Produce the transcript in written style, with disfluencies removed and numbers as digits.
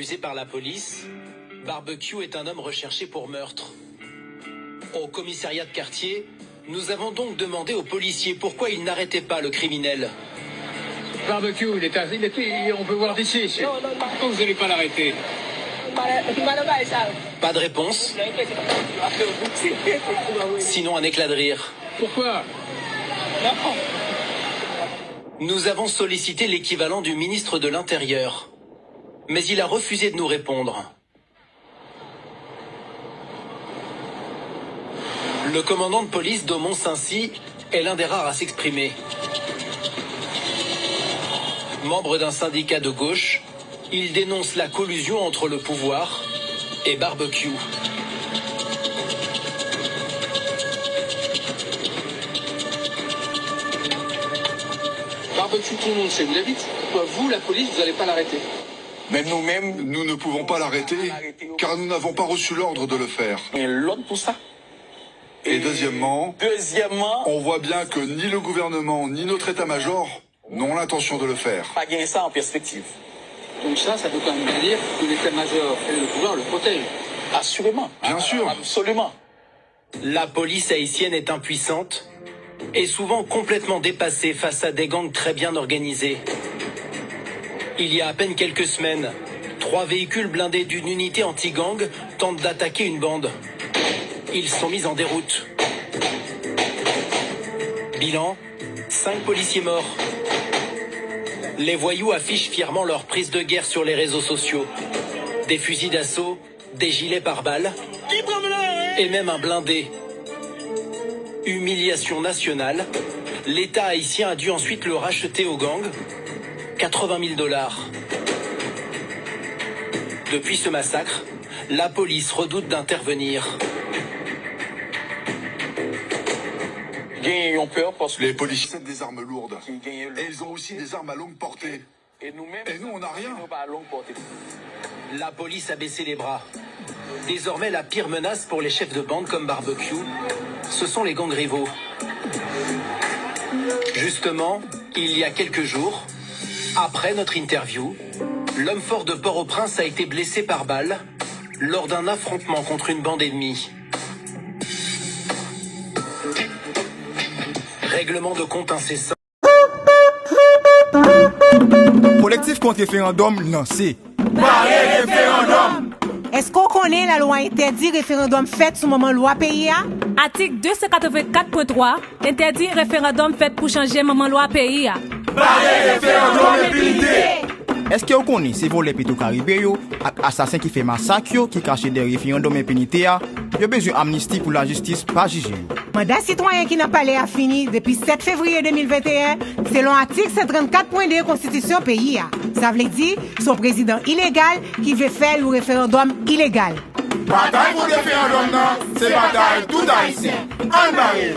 accusé par la police, Barbecue est un homme recherché pour meurtre. Au commissariat de quartier, nous avons donc demandé aux policiers pourquoi ils n'arrêtaient pas le criminel. Barbecue, on peut voir d'ici. Pourquoi vous n'allez pas l'arrêter? Pas de réponse. Sinon un éclat de rire. Pourquoi? Nous avons sollicité l'équivalent du ministre de l'Intérieur. Mais il a refusé de nous répondre. Le commandant de police d'Aumont-Saint-Cy est l'un des rares à s'exprimer. Membre d'un syndicat de gauche, il dénonce la collusion entre le pouvoir et Barbecue. Barbecue, tout le monde sait où il habite. Pourquoi vous, la police, vous n'allez pas l'arrêter? Mais nous-mêmes, nous ne pouvons pas l'arrêter, car nous n'avons pas reçu l'ordre de le faire. Et l'ordre pour ça. Et deuxièmement, on voit bien que ni le gouvernement, ni notre état-major n'ont l'intention de le faire. Pas gagner ça en perspective. Donc ça peut quand même dire que l'état-major et le pouvoir le protègent. Assurément. Bien sûr. Absolument. La police haïtienne est impuissante et souvent complètement dépassée face à des gangs très bien organisés. Il y a à peine quelques semaines, 3 véhicules blindés d'une unité anti-gang tentent d'attaquer une bande. Ils sont mis en déroute. Bilan, 5 policiers morts. Les voyous affichent fièrement leur prise de guerre sur les réseaux sociaux. Des fusils d'assaut, des gilets pare-balles et même un blindé. Humiliation nationale, l'État haïtien a dû ensuite le racheter aux gangs, 80 000 $. Depuis ce massacre, la police redoute d'intervenir. Ils ont peur parce que Les policiers possèdent des armes lourdes. Et ils ont aussi des armes à longue portée. Et nous-mêmes, Et nous, on n'a rien. pas à longue portée. La police a baissé les bras. Désormais, la pire menace pour les chefs de bande comme Barbecue, ce sont les gangs rivaux. Justement, il y a quelques jours, après notre interview, l'homme fort de Port-au-Prince a été blessé par balle lors d'un affrontement contre une bande ennemie. Règlement de compte incessant. Collectif contre référendum lancé. Est-ce qu'on connaît la loi interdit référendum fait sous moment loi PIA? Article 284.3 interdit référendum fait pour changer moment loi pays. Est-ce que vous connaissez ces volets plutôt caribé yo, ak assassin qui fait massacre yo, qui cache des référendums impunité a, yo besoin amnistie pour la justice pas juger yo. Mandat citoyen qui n'a pas l'air fini depuis 7 février 2021, selon article 134.2 Constitution PIA. Ça veut dire son président illégal qui veut faire le référendum illégal. Bataille pour le référendum, c'est bataille tout haïtien. En barré.